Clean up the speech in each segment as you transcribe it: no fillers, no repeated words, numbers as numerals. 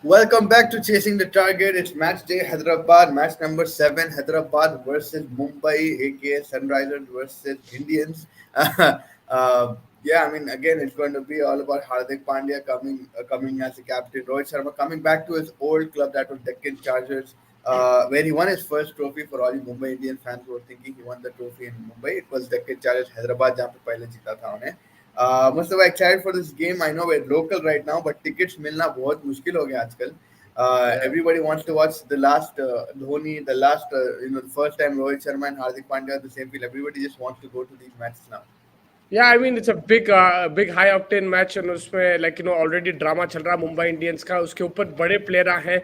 Welcome back to Chasing the Target. It's match day Hyderabad, match number 7, Hyderabad versus Mumbai, aka Sunrisers versus Indians. Yeah, I mean, again, it's going to be all about Hardik Pandya coming as a captain, Rohit Sharma coming back to his old club, that was Deccan Chargers, where he won his first trophy. For all you Mumbai Indian fans who were thinking he won the trophy in Mumbai, it was Deccan Chargers Hyderabad, जहाँ पे पहले जीता था उन्हें. Mustafa, excited for this game. I know we're local right now, but tickets मिलना बहुत मुश्किल हो गया आजकल. Everybody wants to watch the last Dhoni, the first time Rohit Sharma and Hardik Pandya at the same field. Everybody just wants to go to these matches now. Yeah, I mean it's a big high octane match and उसमें already drama चल रहा Mumbai Indians का. उसके ऊपर बड़े player हैं,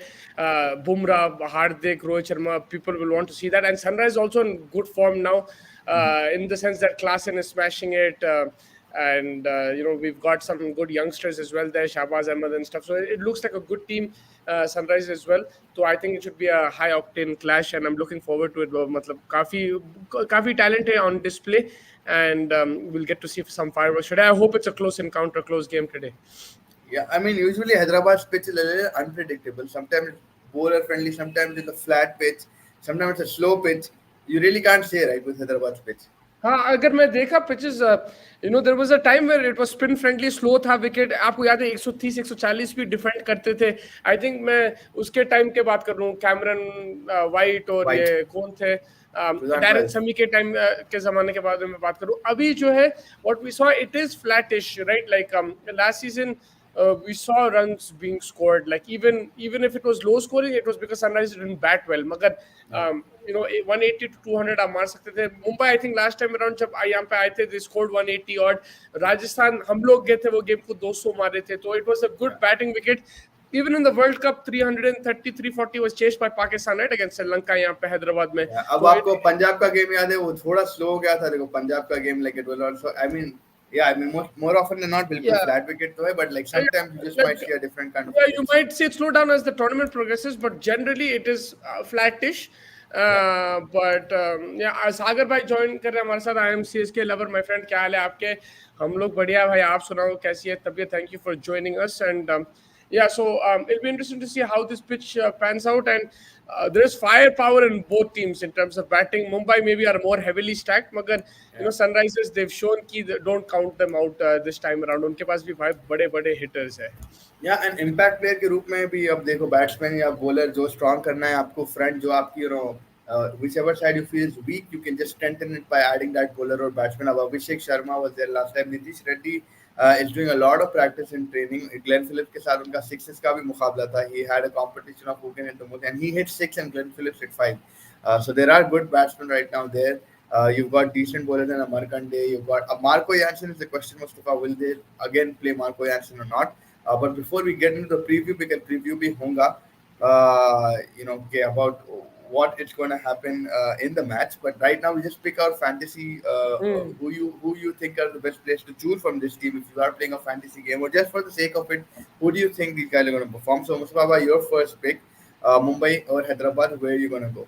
बुमराह, हार्दिक, Rohit Sharma. People will want to see that, and Sunrise also in good form now, in the sense that Klaasen is smashing it. And we've got some good youngsters as well there, Shahbaz Ahmed and stuff. So it looks like a good team, Sunrise as well. So I think it should be a high octane clash, and I'm looking forward to it. मतलब काफी talent है on display, and we'll get to see some fireworks today. I hope it's a close encounter, close game today. Yeah, I mean usually Hyderabad's pitch is a little unpredictable. Sometimes it's bowler friendly, sometimes it's a flat pitch, sometimes it's a slow pitch. You really can't say, right, with Hyderabad's pitch. हाँ, अगर मैं देखा pitches, there was a time where it was spin friendly, slow था wicket. आपको याद है 130 140 भी defend करते थे. आई थिंक मैं उसके टाइम के बात कर रहा हूँ. कैमरन वाइट और ये कौन थे, डैरन समी के टाइम के जमाने के बारे में बात करूँ. अभी जो है what we saw, it is flattish, right? Like last season we saw runs being scored. Like even if it was low scoring, it was because Sunrise didn't bat well. मगर 180 to 200 आप मार सकते थे. Mumbai I think last time around जब यहाँ पे आए थे, they scored 180 odd. राजस्थान हम लोग गए थे वो गेम को 200 मारे थे. तो it was a good batting wicket. Even in the World Cup, 330, 340 was chased by Pakistan, right, against Sri Lanka यहाँ पे हैदराबाद में. अब आपको पंजाब का गेम याद है, वो थोड़ा स्लो हो गया था. देखो पंजाब का game, like it was also, I mean more often than not बिल्कुल flat wicket तो है, but like sometimes you just might see a different kind of you might see it slow down as the tournament progresses, but generally it is flattish. But सागर भाई join कर रहे हैं हमारे साथ. I am CSK lover. My friend, क्या हाल है आपके? हम लोग बढ़िया भाई, आप सुनाओ कैसी है तबीयत? Thank you for joining us. And so it'll be interesting to see how this pitch pans out, and there's firepower in both teams in terms of batting. Mumbai maybe are more heavily stacked, मगर Sunrisers, they've shown कि don't count them out this time around. उनके पास भी भाई बड़े hitters है. Yeah, and impact player के रूप में भी अब देखो, बैट्समैन या बॉलर जो स्ट्रॉन्ग करना है आपको, फ्रंट जो आपकी whichever side you feel is weak, you can just strengthen it by adding that bowler or batsman. अब Abhishek Sharma was there last time. Nitish Reddy is doing a lot of practice in training. Glenn Phillips के साथ उनका sixes का भी मुकाबला था. He had a competition of who can hit the most, and he hit 6 and Glenn Phillips hit 5. So there are good batsmen right now there. You've got decent bowlers in Amarkande. You've got Marco Jansen is the question, Mustafa. Will they again play Marco Jansen or not? But before we get into the preview, because preview bhi honga, about what is going to happen in the match. But right now we just pick our fantasy, who you think are the best players to choose from this team if you are playing a fantasy game, or just for the sake of it, who do you think these guys are going to perform? So Mustafa, your first pick, Mumbai or Hyderabad, where are you going to go?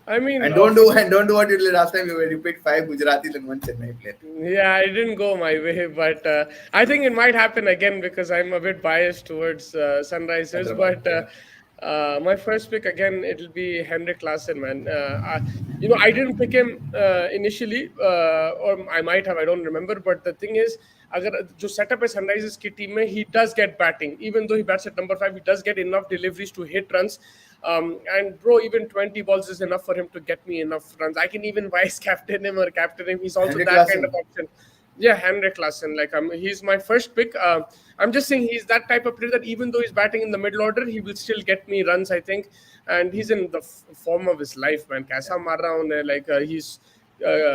I mean, and don't do what you did last time where you picked 5 Gujaratis and 1 Chennai player. Yeah, it didn't go my way, but I think it might happen again because I'm a bit biased towards Sunrisers. Hyderabad, but my first pick again, it'll be Henrik Klaasen, man. I didn't pick him initially, or I might have, I don't remember. But the thing is, अगर जो setup है Sunrisers की team में, he does get batting. Even though he bats at number 5, he does get enough deliveries to hit runs. And bro, even 20 balls is enough for him to get me enough runs. I can even vice captain him or captain him. He's also Henrik that Klaasen. Kind of option. Yeah, Henrik Larsson. Like, he's my first pick. I'm just saying he's that type of player that even though he's batting in the middle order, he will still get me runs, I think. And he's in the form of his life, man. Kaisa mar raha hu unhe, like, he's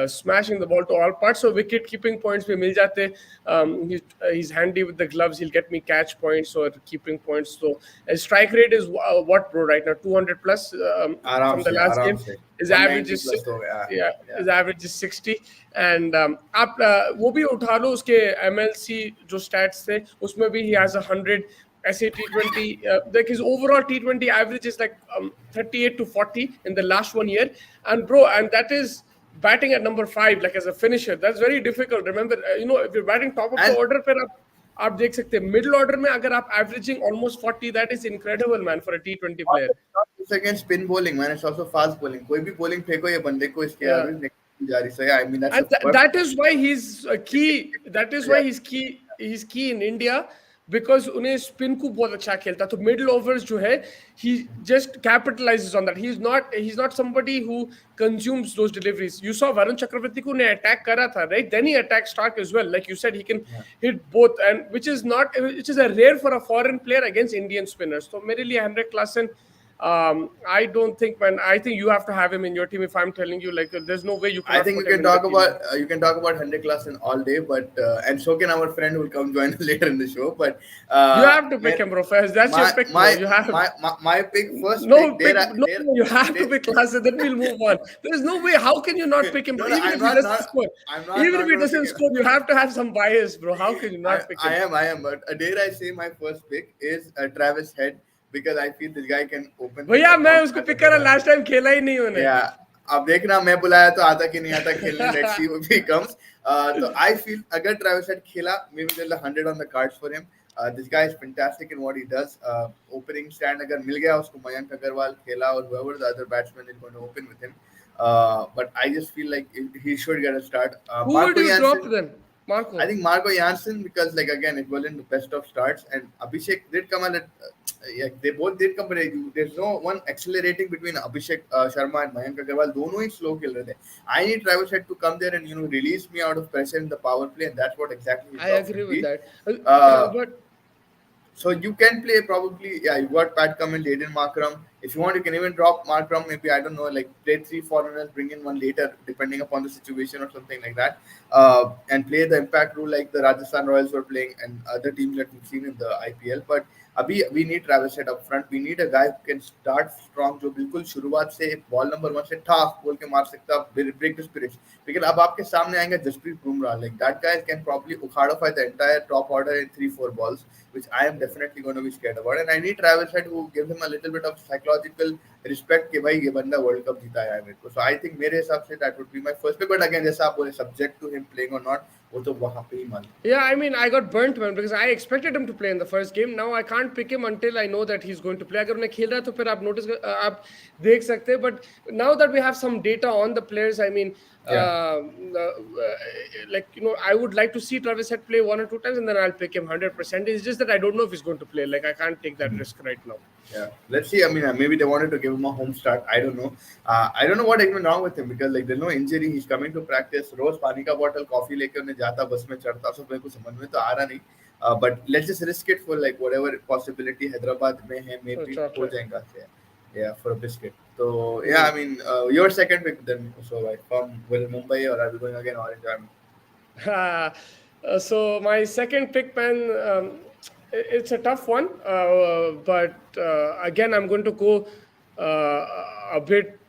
smashing the ball to all parts. So wicket keeping points bhi mil jate. He's handy with the gloves. He'll get me catch points or keeping points. So his strike rate is what, bro? Right now, 200 plus आराम from the से last आराम game. से His average 190 is plus हो गया. yeah, Yeah. his average is 60. And आप वो भी उठा लो उसके MLC जो stats थे उसमें भी he has 100. ऐसे T20 like his overall T20 average is like 38 to 40 in the last 1 year. And bro, and that is batting at number 5 like as a finisher. That's very difficult. Remember, if you're batting top of the And order, फिर आप देख सकते हैं middle order में अगर आप averaging almost 40, that is incredible, man, for a T20 player. it's against spin bowling, man. It's also fast bowling. कोई भी bowling फेंको ये बंदे को इसके Yeah. average निकल जा रही. So yeah, I mean that's And a perfect. that is why he's key. That is why Yeah. he's key in India, because उन्हें spin को बहुत अच्छा खेलता. तो middle overs जो है, he just capitalizes on that. He's not somebody who consumes those deliveries. You saw Varun Chakravarti को उन्हें attack करा था, right? Then he attacked Stark as well. Like you said, he can hit both, and which is a rare for a foreign player against Indian spinners. So मेरे लिए Henrik Larsson. I don't think, man. I think you have to have him in your team. If I'm telling you, like, there's no way you I cannot think put him in the team. you can talk about Henrik Larsson all day, but and so can our friend who will come join us later in the show. But You have to pick him, bro. First, that's your pick, bro. You have. my pick first No, pick. no, you have to pick Larsson. Then we'll move on. There's no way. How can you not pick him, bro? No, Even I'm if he not- doesn't score, I'm not even if he gonna doesn't pick him. score, you have to have some bias, bro. How can you not pick him? I am, but dare I say my first pick is Travis Head because I feel this guy can open. भैया मैं उसको pick करा last time खेला ही नहीं उन्हें. Yeah, अब देखना मैं बुलाया तो आता कि नहीं आता खेलने. Let's see who he comes. So I feel अगर Travis Head खेला, maybe there's 100 on the cards for him. This guy is fantastic in what he does. Opening stand अगर मिल गया उसको मयंक अग्रवाल खेला or whoever the other batsman is going to open with him. But I just feel like he should get a start. Who would you drop then? Marco. I think Marco Janssen because like again it wasn't the best of starts and Abhishek did come and yeah, they both did come, but there's no one accelerating between Abhishek Sharma and Mayank Agarwal. दोनों ही slow खेल रहे थे. I need Travis Head to come there and release me out of pressure in the power play, and that's what exactly. I agree with that. But so you can play probably, yeah, you got Pat Cummins, Aiden Markram. If you want, you can even drop Markram, maybe, I don't know, like play 3 foreigners, bring in one later, depending upon the situation or something like that. And play the impact rule like the Rajasthan Royals were playing and other teams that we've seen in the IPL. But we need Travis Head up front. We need a guy who can start strong, जो बिल्कुल शुरुआत से ball number 1 से ठाक बोल के मार सकता, break the spirits. लेकिन अब आपके सामने आएंगे Jasprit Bumrah, like that guy can probably ukhadify the entire top order in 3-4 balls, which I am definitely going to be scared about. And I need Travis Head who gives him a little bit of psychological respect कि भाई ये बंदा World Cup जीता है मेरे को. So I think मेरे हिसाब से that would be my first pick. But again, जैसा आप बोले, subject to him playing or not, वो तो वहाँ पे ही मान. Yeah, I mean, I got burnt, man, because I expected him to play in the first game. Now I can't pick him until I know that he's going to play. अगर उन्हें खेल रहा है तो फिर आप notice आप देख सकते हैं. But now that we have some data on the players, I mean, like I would like to see Travis Head play 1 or 2 times, and then I'll pick him 100%. It's just that I don't know if he's going to play. Like I can't take that risk right now. Yeah, let's see. I mean, maybe they wanted to give him a home start. I don't know. I don't know what is wrong with him because like there's no injury. He's coming to practice. रोज पानी का bottle, coffee लेके उन्हें जाता, बस में चढ़ता. So मेरे को समझ में तो आ रहा नहीं. But let's just risk it for like whatever possibility Hyderabad में है, maybe हो जाएगा. Yeah, for a biscuit. So yeah, I mean, your second pick then. So like from Mumbai or are we going again Orange? So my second pick, man, it's a tough one, but again, I'm going to go a bit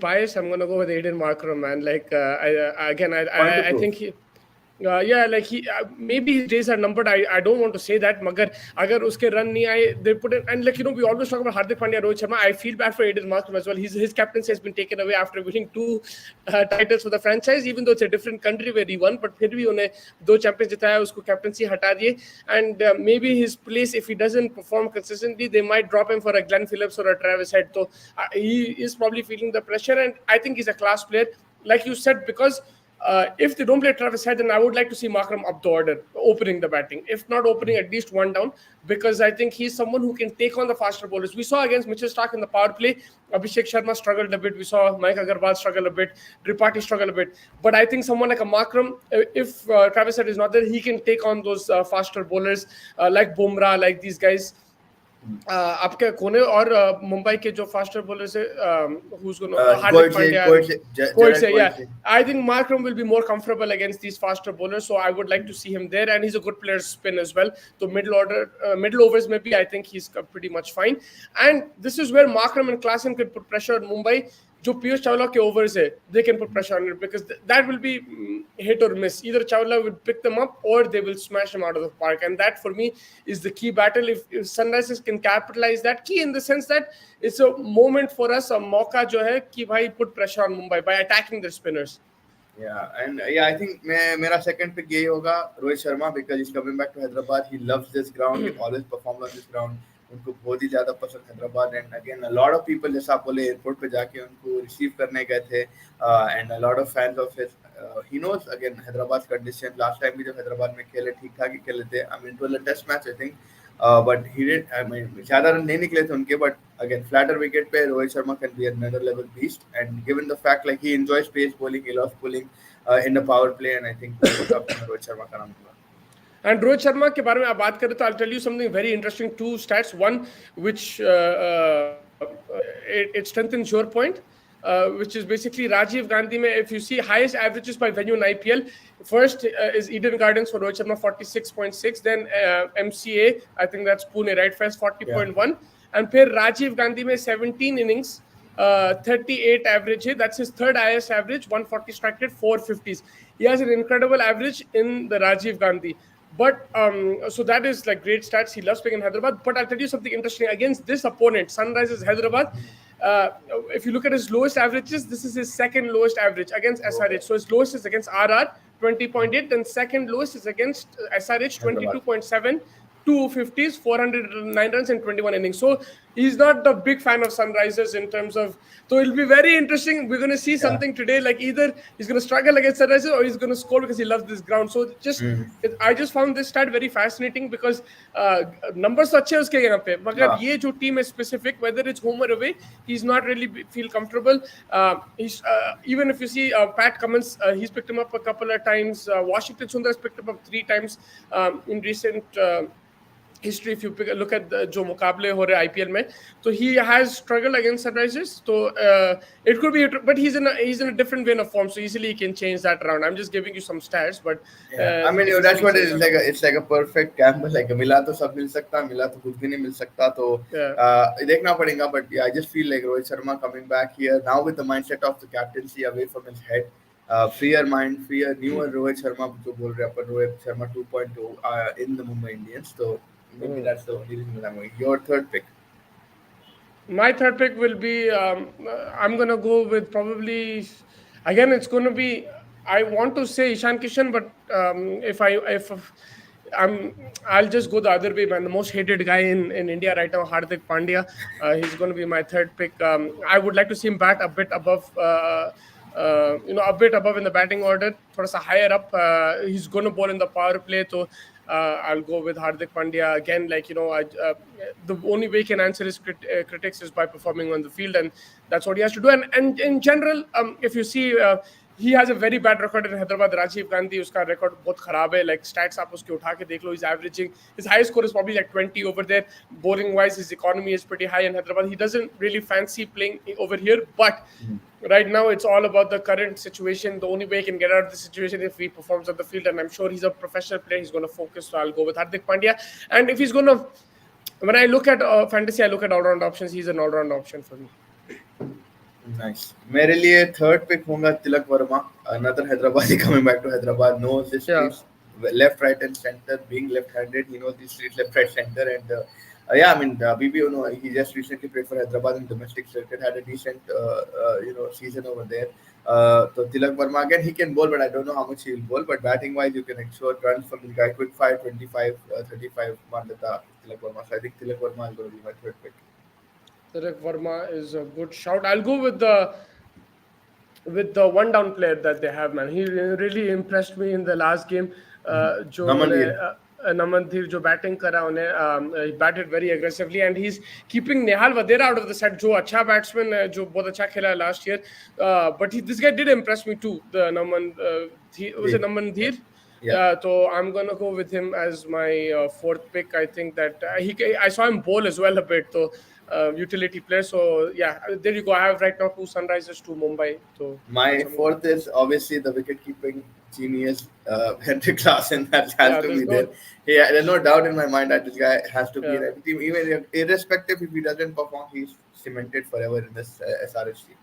biased. I'm going to go with Aiden Markram, man. Like I think he. Yeah, like he maybe his days are numbered. I don't want to say that. Magar agar uske run nahi aaye, they put it, and like we always talk about Hardik Pandya, Rohit Sharma. I feel bad for Aiden Markram as well. His captaincy has been taken away after winning 2 titles for the franchise, even though it's a different country where he won. But फिर भी उन्हें 2 champions जिताया, उसको captaincy हटा दिए, and maybe his place, if he doesn't perform consistently, they might drop him for a Glenn Phillips or a Travis Head. So he is probably feeling the pressure, and I think he's a class player, like you said, because if they don't play Travis Head, then I would like to see Markram up the order, opening the batting. If not opening, at least one down, because I think he's someone who can take on the faster bowlers. We saw against Mitchell Stark in the power play, Abhishek Sharma struggled a bit. We saw Mike Agarwal struggle a bit, Tripathi struggle a bit. But I think someone like a Markram, if Travis Head is not there, he can take on those faster bowlers like Bumrah, like these guys. आपके कोने और मुंबई के जो faster bowlers है who's going Hardik Pandya, Koit say, yeah, I think Markram will be more comfortable against these faster bowlers, so I would like to see him there, and he's a good player spin as well. So middle overs maybe I think he's pretty much fine, and this is where Markram and Klaasen could put pressure on Mumbai. जो पीयूष चावला के overs है, they can put pressure on it, because that will be hit or miss. Either Chawla will pick them up or they will smash them out of the park, and that for me is the key battle. If Sunrisers can capitalize that, key in the sense that it's a moment for us, a मौका जो है कि भाई put pressure on Mumbai by attacking their spinners. Yeah, and I think मेरा second pick यही होगा Rohit Sharma, because he's coming back to Hyderabad. He loves this ground. He always performed on this ground. उनको बहुत ही ज़्यादा पसंद Hyderabad, and again a lot of people, जैसा आप बोले, एयरपोर्ट पे जाके उनको रिसीव करने गए थे, and a lot of fans of his. He knows again Hyderabad's condition. Last time भी जब हैदराबाद में खेले ठीक ठाक ही खेले थे. I mean it was a test match I think, but he did. I mean ज़्यादा रन नहीं निकले थे उनके, but again flatter wicket पे Rohit Sharma can be another level beast, and given the fact like he enjoys pace bowling, he loves pulling in the power play, and I think Rohit Sharma का नाम होगा. And Rohit Sharma के बारे में आप बात करें तो I'll tell you something very interesting. Two stats. One, which it strengthens your point, which is basically Rajiv Gandhi. Mein, if you see highest averages by venue in IPL, first is Eden Gardens for Rohit Sharma 46.6. Then MCA, I think that's Pune, right? First 40.1, and फिर Rajiv Gandhi में 17 innings. 38 average hai. That's his third highest average. 140 strike rate, 450s. He has an incredible average in the Rajiv Gandhi. But so that is like great stats. He loves playing in Hyderabad. But I'll tell you something interesting. Against this opponent, Sunrisers Hyderabad, if you look at his lowest averages, this is his second lowest average against SRH. So his lowest is against RR, 20.8. Then second lowest is against SRH, 22.7. 250s, 409 runs in 21 innings. So he's not a big fan of Sunrisers in terms of. So it'll be very interesting. We're going to see something today. Like either he's going to struggle against Sunrisers or he's going to score because he loves this ground. So I just found this stat very fascinating because numbers अच्छे हैं उसके यहाँ पे. मगर ये जो team is specific, whether it's home or away, he's not really feel comfortable. He's even if you see Pat Cummins, he's picked him up a couple of times. Washington Sundar has picked him up 3 times in recent. History, if you look at the जो मुकाबले हो रहे IPL में, so he has struggled against Sunrisers. So it could be, but he's in a different vein of form, so easily he can change that around. I'm just giving you some stats, but I mean that's what it is. It's like a perfect gamble. Like मिला तो सब मिल सकता, मिला तो कुछ भी नहीं मिल सकता. तो देखना पड़ेगा. But yeah, I just feel like Rohit Sharma coming back here now with the mindset of the captaincy away from his head. Freer mind, freer newer Rohit Sharma जो बोल रहे हैं अपन, Rohit Sharma 2.0 in the Mumbai Indians. So maybe that's the only reason I'm going. Your third pick. My third pick will be. I'm gonna go with probably. Again, it's gonna be. I want to say Ishan Kishan, but I'll just go the other way, man. The most hated guy in India right now, Hardik Pandya. He's gonna be my third pick. I would like to see him bat a bit above. A bit above in the batting order, थोड़ा सा higher up. He's going to bowl in the power play, so I'll go with Hardik Pandya again. Like the only way he can answer his critics is by performing on the field, and that's what he has to do. And in general, if you see. He has a very bad record in Hyderabad. Rajiv Gandhi, उसका record बहुत खराब है. Like stats आप उसके उठा के देख लो. He's averaging. His highest score is probably like 20 over there. Bowling wise, his economy is pretty high in Hyderabad. He doesn't really fancy playing over here, but right now it's all about the current situation. The only way he can get out of the situation if he performs on the field, and I'm sure he's a professional player. He's going to focus. So I'll go with Hardik Pandya. And if he's going to, when I look at fantasy, I look at all-round options. He's an all-round option for me. Nice. मेरे लिए third pick होगा Tilak Varma. Another Hyderabadi coming back to Hyderabad. Knows his streets left, right, and center. Being left-handed, he knows these streets left, right, center. And I mean, BB, he just recently played for Hyderabad in domestic circuit. Had a decent, season over there. So Tilak Verma again, he can bowl, but I don't know how much he will bowl. But batting-wise, you can expect runs from this guy. Quick fire, 25, 35. Mandata Tilak Verma. So I think Tilak Verma is going to be my third pick. Tilak Verma is a good shout. I'll go with the with the one down player that they have, man. He really impressed me in the last game. जो Namandir. उन्हें नमनदीर जो batting करा उन्हें he batted very aggressively and he's keeping Nehal Vadera out of the set. जो अच्छा batsman है, जो बहुत अच्छा खेला last year. But this guy did impress me too. The was it Yeah. Namandhir? Yeah. So I'm gonna go with him as my fourth pick. I think that I saw him bowl as well a bit. So utility player. So yeah, there you go. I have right now 2 Sunrisers, 2 Mumbai. So My that's amazing. fourth is obviously the wicket keeping genius, Hendrik Klaasen. That has Yeah, to there's be no. there. Yeah, there's no doubt in my mind that this guy has to be in Yeah, every team, even irrespective if he doesn't perform, he's cemented forever in this SRH team.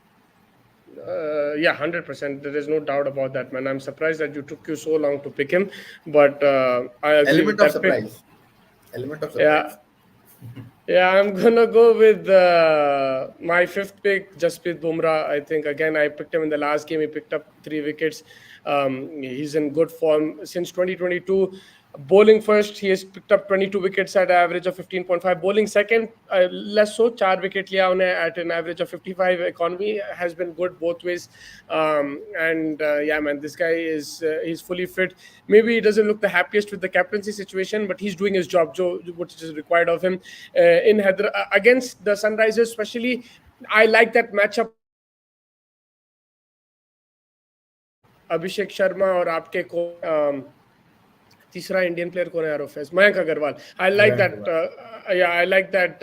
yeah, 100%. There is no doubt about that, man. I'm surprised that you took you so long to pick him, but I agree with Element of that pick. surprise. Element of Yeah, surprise. yeah, I'm gonna go with my fifth pick, Jasprit Bumrah. I think again I picked him in the last game. He picked up 3 wickets. He's in good form since 2022. Bowling first, he has picked up 22 wickets at an average of 15.5. Bowling second, less so, 4 wicket liya unhe at an average of 55. Economy has been good both ways. And yeah, man, this guy is he's fully fit. Maybe he doesn't look the happiest with the captaincy situation, but he's doing his job, which is required of him in against the Sunrisers, especially. I like that matchup. Abhishek Sharma और आपके तीसरा Indian player कौन है यार of Mayank Agarwal I like that yeah, I like that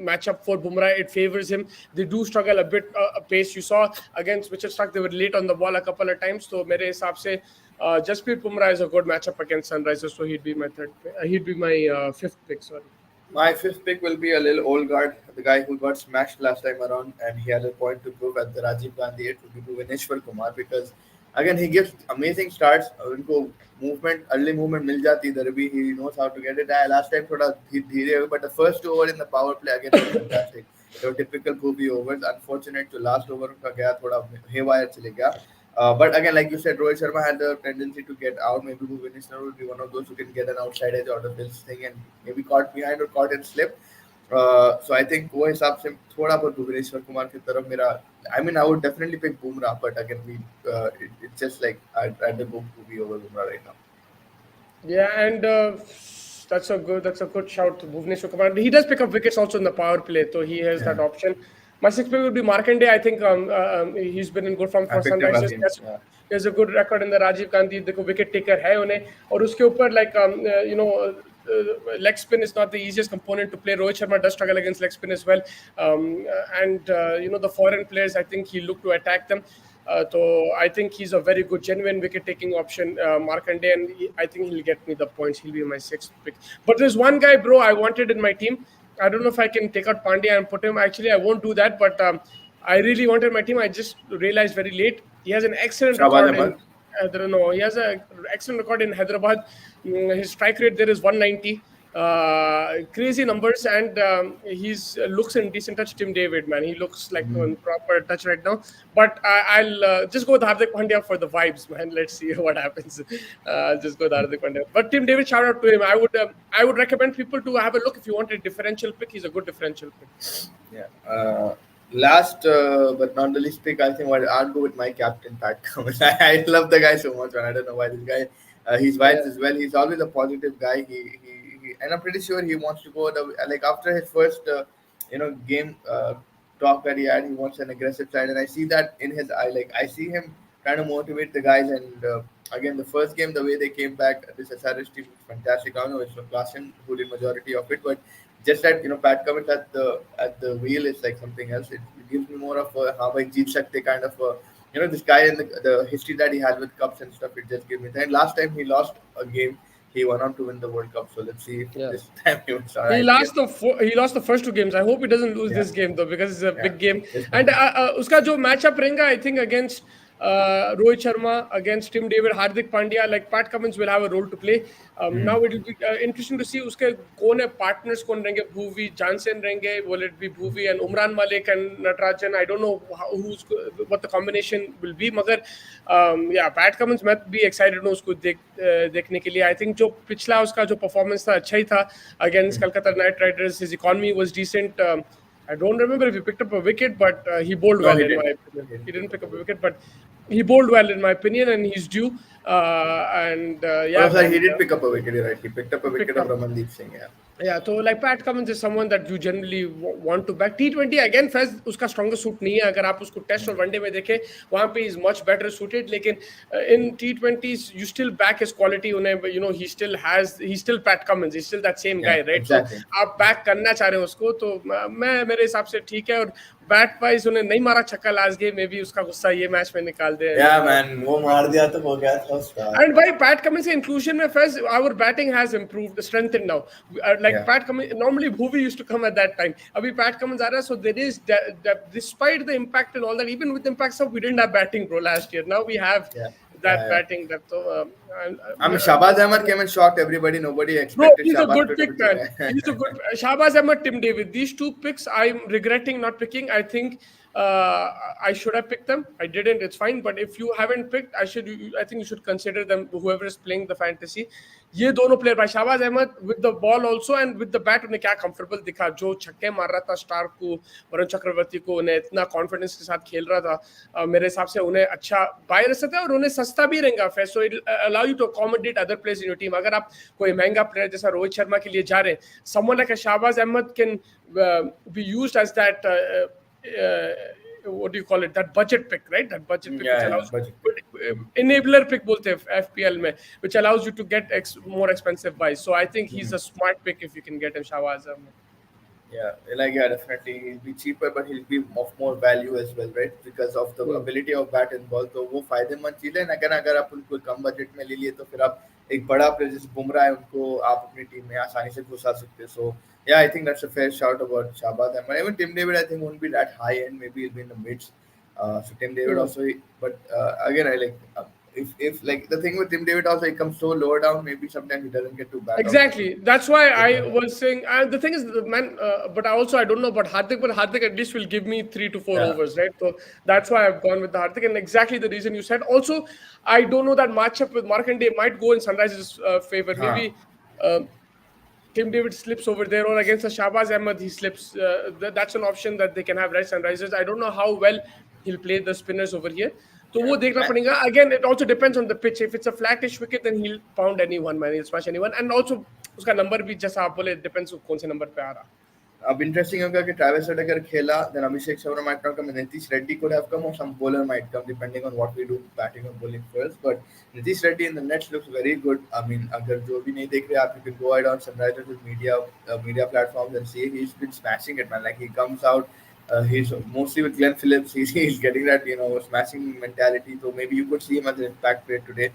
matchup for Bumrah. It favors him. They do struggle a bit pace. You saw against Mitchell Starc, they were late on the ball a couple of times. So मेरे हिसाब से Jasprit Bumrah is a good matchup against Sunrisers. So he'd be my he'd be my fifth pick. Sorry. My fifth pick will be a little old guard, the guy who got smashed last time around, and he has a point to prove at the Rajiv Gandhi. It will be Bhuvaneshwar Kumar because again he gives amazing starts. उनको movement, early movement मिल जाती इधर भी. He knows how to get it. Last time थोड़ा धीरे, but the first over in the power play again was fantastic. They were typical Bhuvi overs. Unfortunate to last over उनका गया थोड़ा haywire चले गया. But again, like you said, Rohit Sharma had the tendency to get out. Maybe Bhuvaneshwar will be one of those who can get an outside edge out of this thing and maybe caught behind or caught and slip. So I think वो हिसाब से थोड़ा बहुत भुवनेश्वर कुमार की तरफ मेरा. I mean, I would definitely pick Bumrah, but again, it's just like I'd rather go Bhuvi over Bumrah right now. Yeah, and that's a good shout to Bhuvaneshwar Kumar. He does pick up wickets also in the power play, so he has that option. My sixth pick would be Markande. I think he's been in good form for Sunrisers. He has a good record in the Rajiv Gandhi. देखो wicket taker है उन्हें और उसके ऊपर like you know leg spin is not the easiest component to play. Rohit Sharma does struggle against leg spin as well, and you know the foreign players. I think he looked to attack them. So I think he's a very good, genuine wicket-taking option, Markande, and I think he'll get me the points. He'll be my sixth pick. But there's one guy, bro, I wanted in my team. I don't know if I can take out Pandya and put him. Actually, I won't do that, but I really wanted my team. I just realized very late. He has an excellent record in I don't know. He has an excellent record in Hyderabad. His strike rate there is 190. Crazy numbers, and he's looks in decent touch. Tim David, man, he looks like in proper touch right now. But I'll just go with Hardik Pandya for the vibes, man. Let's see what happens. Just go with Hardik Pandya. But Tim David, shout out to him. I would recommend people to have a look if you want a differential pick. He's a good differential pick. Yeah. Last but not the least pick, I think I'll go with my captain Pat Cummins. I love the guy so much, man. I don't know why this guy. He's vibes as well. He's always a positive guy. He and I'm pretty sure he wants to go like after his first game talk that he had. He wants an aggressive side, and I see that in his eye. Like I see him trying to motivate the guys. And again, the first game, the way they came back, this SRH team was fantastic. I don't know it's Klaasen who did majority of it, but just that Pat Cummins at the wheel is like something else. It gives me more of a how by jeet sakte kind of this guy and the history that he has with cups and stuff. It just gives me. And last time he lost a game, he went on to win the World Cup. So let's see if this time he wins. He lost the first 2 games. I hope he doesn't lose this game though, because it's a big game. And uska jo matchup रहेगा, I think against Rohit Sharma, against Tim David, Hardik Pandya, like Pat Cummins will have a role to play. Now it will be interesting to see uske कौन है partners कौन रहेंगे. Bhuvi, Jansen रहेंगे. Will it be Bhuvi and Umran Malik and Natarajan? I don't know what the combination will be. मगर yeah, Pat Cummins मैं भी excited हूँ उसको देखने के लिए. I think जो पिछला उसका जो performance था अच्छा ही था against Kolkata Knight Riders. His economy was decent. I don't remember if he picked up a wicket, but he bowled No, well he in my didn't. opinion. He He didn't didn't pick up pick a up a wicket. wicket, but he bowled well in my opinion, and he's due. Oh, Yeah, sorry, he man, did pick up a wicket. You're right. He picked up a he wicket picked of up. Ramandeep Singh. Yeah. Yeah, so like Pat Cummins is someone that you generally want to back. T20 again Faiz उसका strongest suit नहीं है. अगर आप उसको test और one day में देखें वहां पे is much better suited. लेकिन in T20s you still back his quality उन्हें, you know, he's still Pat Cummins, he's still that same guy, Yeah, right? तो exactly. आप back करना चाह रहे हो उसको तो मैं मेरे हिसाब से ठीक है. और बैट वाइज उन्हें नहीं मारा छक्का लास्ट गेम में भी, उसका गुस्सा ये मैच में निकाल दे. Yeah, man. वो मार दिया तो हो गया था उसका. And by Pat Cummins inclusion में first our batting has improved, strengthened now. Like Yeah. Pat Cummins, normally Bhuvi used to come at that time. Abhi Pat Cummins aa raha, so there is despite the impact and all that, even with impact stuff, we didn't have batting, bro, last year. Now we have Yeah. that Yeah. batting depth. So, I mean, Shahbaz Ahmed came and shocked everybody. Nobody bro, expected he's a Shahbaz good to pick, do man. it. He's a good Shahbaz Ahmed, Tim David. These two picks, I'm regretting not picking. I think I should have picked them. I didn't. It's fine. But if you haven't picked, I think you should consider them. Whoever is playing the fantasy, ये दोनों player भाई Shahbaz Ahmad with the ball also and with the bat उन्हें क्या comfortable दिखा. जो छक्के मार रहा था स्टार्क को, वरुण चक्रवर्ती को, उन्हें इतना confidence के साथ खेल रहा था. मेरे हिसाब से उन्हें अच्छा buy रह सकता है और उन्हें सस्ता भी रहेगा. So it allow you to accommodate other players in your team. अगर आप कोई महंगा player जैसा रोहित शर्मा के लिए जा रहे हैं, someone like a Shahbaz Ahmed can be used as that what do you call it, that budget pick, right? That budget pick which Yeah, yeah, allows budget. enabler pick bolte hain FPL mein, which allows you to get more expensive buys. So I think he's a smart pick if you can get him, Shahbaz Ahmed. Yeah, like yeah, definitely he'll be cheaper, but he'll be of more value as well, right? Because of the ability of bat and ball, तो वो फायदेमंद चीज है. लेकिन अगर आप उनको कम budget में ले लिए तो फिर आप एक बड़ा प्लेयर जैसे बुमराह है उनको आप अपनी टीम में आसानी से घुसा सकते हो. So yeah, I think that's a fair shout about Shahbaz Ahmed. Even Tim David, I think won't be that high end. Maybe he'll be in the mids. So Tim David also, but again, I like if like the thing with Tim David also, he comes so lower down. Maybe sometimes he doesn't get to bat out. Exactly. That's why I was saying. And the thing is, the man. But I don't know about Hardik. But Hardik at least will give me 3 to 4 overs, right? So that's why I've gone with the Hardik, and exactly the reason you said. Also, I don't know that matchup with Markanday might go in Sunrise's favor. Maybe Tim David slips over there, or against the Shahbaz Ahmed he slips. That's an option that they can have, right? Sunrisers. I don't know how well he'll play the spinners over here. तो वो देखना पड़ेगा. Again, it also depends on the pitch. If it's a flattish wicket, then he'll pound anyone, man. He'll smash anyone. And also उसका number भी जैसा आप बोले, depends कौन से number पे आ रहा. अब इंटरेस्टिंग होगा कि ट्रैविस हेड अगर खेला then Abhishek Sharma might not come and Nitish Reddy could have come or some bowler might come depending on what we do batting or bowling first. But Nitish Reddy in the nets looks very good. I mean अगर जो भी नहीं देख रहे आप, you can go ahead on Sunrisers media platforms and see he's been smashing it, man. Like he comes out. He's mostly with Glenn Phillips. He's getting that smashing mentality. So maybe you could see him as an impact player today,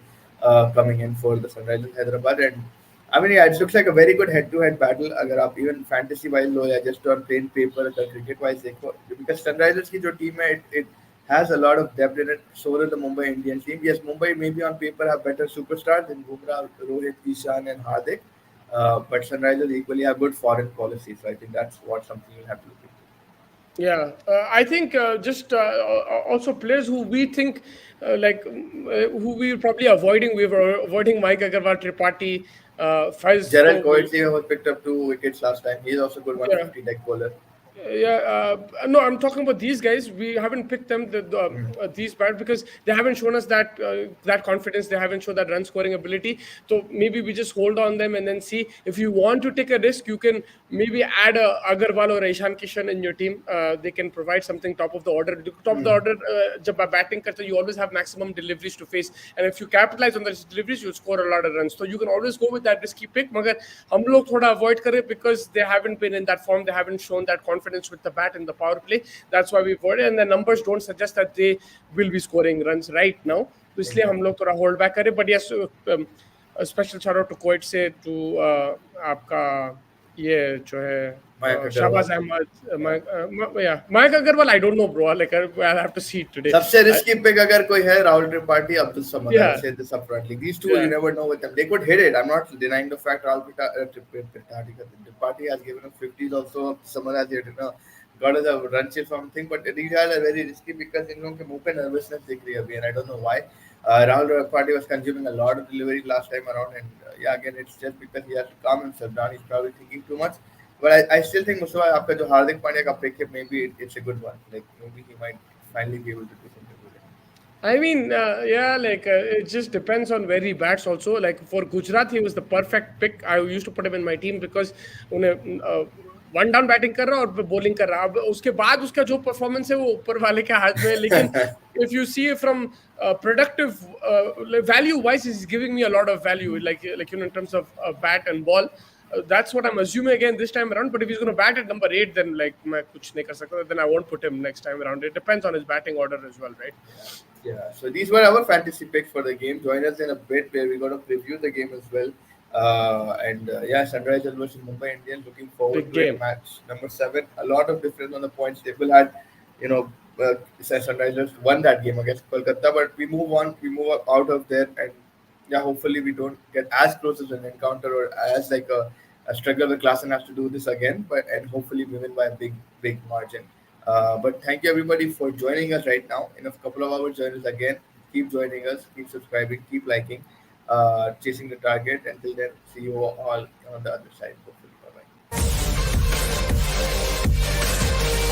coming in for the Sunrisers Hyderabad. And I mean, yeah, it looks like a very good head-to-head battle. अगर आप even fantasy-wise लो या just on plain paper, the cricket-wise देखो, because Sunrisers की जो team है, it has a lot of depth in it. So does the Mumbai Indians team. Yes, Mumbai maybe on paper have better superstars than Bumrah, Rohit, Ishan, and Hardik. But Sunrisers equally have good foreign policy. So I think that's something you have to look into. Yeah, I think just also players who we think who we were probably avoiding. We were avoiding Mike Agarwal, Tripathi, Faiz. Gerald Coetzee was picked up 2 wickets last time. He's also good 150 deck bowler. No, I'm talking about these guys. We haven't picked them these bad because they haven't shown us that that confidence. They haven't shown that run scoring ability. So maybe we just hold on them and then see. If you want to take a risk, you can maybe add a Agarwal or Ishan Kishan in your team. They can provide something top of the order. Top of the order, जब आप batting करते हो, you always have maximum deliveries to face. And if you capitalize on those deliveries, you score a lot of runs. So you can always go with that risky pick. मगर हम लोग थोड़ा avoid करें because they haven't been in that form. They haven't shown that confidence with the bat in the power play. That's why we avoided, and the numbers don't suggest that they will be scoring runs right now. तो इसलिए हम लोग थोड़ा hold back करें. But yes, a special shout out to Kuwait से to आपका ये जो है Shahbaz Ahmed, Mike Agarwal. I don't know, bro. Like I'll have to see it today. सबसे risky pick अगर कोई है Rahul Tripathi, Abdul Samad. I'll say this upfrontly. These two you never know with them. They could hit it. I'm not denying the fact Rahul Tripathi has given us 50s also. Samad has hit got us a run chase something. But these guys are very risky because इन लोगों के मुंह पे nervousness दिख रही है अभी, and I don't know why. Rahul Tripathi was consuming a lot of delivery last time around, and again it's just because he has to calm himself down. He's probably thinking too much. But I still think Mustafa, after the Hardik Pandya ka pick, maybe it's a good one. Like maybe he might finally be able to do something with it. I mean, yeah, like it just depends on where he bats. Also, like for Gujarat, he was the perfect pick. I used to put him in my team because उन्हें one down batting कर रहा है और bowling कर रहा है. अब उसके बाद उसका जो परफॉर्मेंस है वो ऊपर वाले के हाथ में है. लेकिन if you see it from productive value wise, he's giving me a lot of value. Like in terms of bat and ball. That's what I'm assuming again this time around. But if he's going to bat at number 8, then like मैं कुछ नहीं कर सकता. Then I won't put him next time around. It depends on his batting order as well, right? Yeah, so these were our fantasy picks for the game. Join us in a bit where we're going to preview the game as well. And yeah, Sunrisers versus Mumbai Indians. Looking forward Big to it. game. Match number 7. A lot of difference on the points table. Had you know, Sunrisers won that game against Kolkata, but we move on. We move out of there, and yeah, hopefully we don't get as close as an encounter or as like a struggle with Klassen has to do this again. But and hopefully we win by a big margin. But thank you everybody for joining us right now. In a couple of hours, join us again. Keep joining us, keep subscribing, keep liking, chasing the target. Until then, see you all on the other side, hopefully.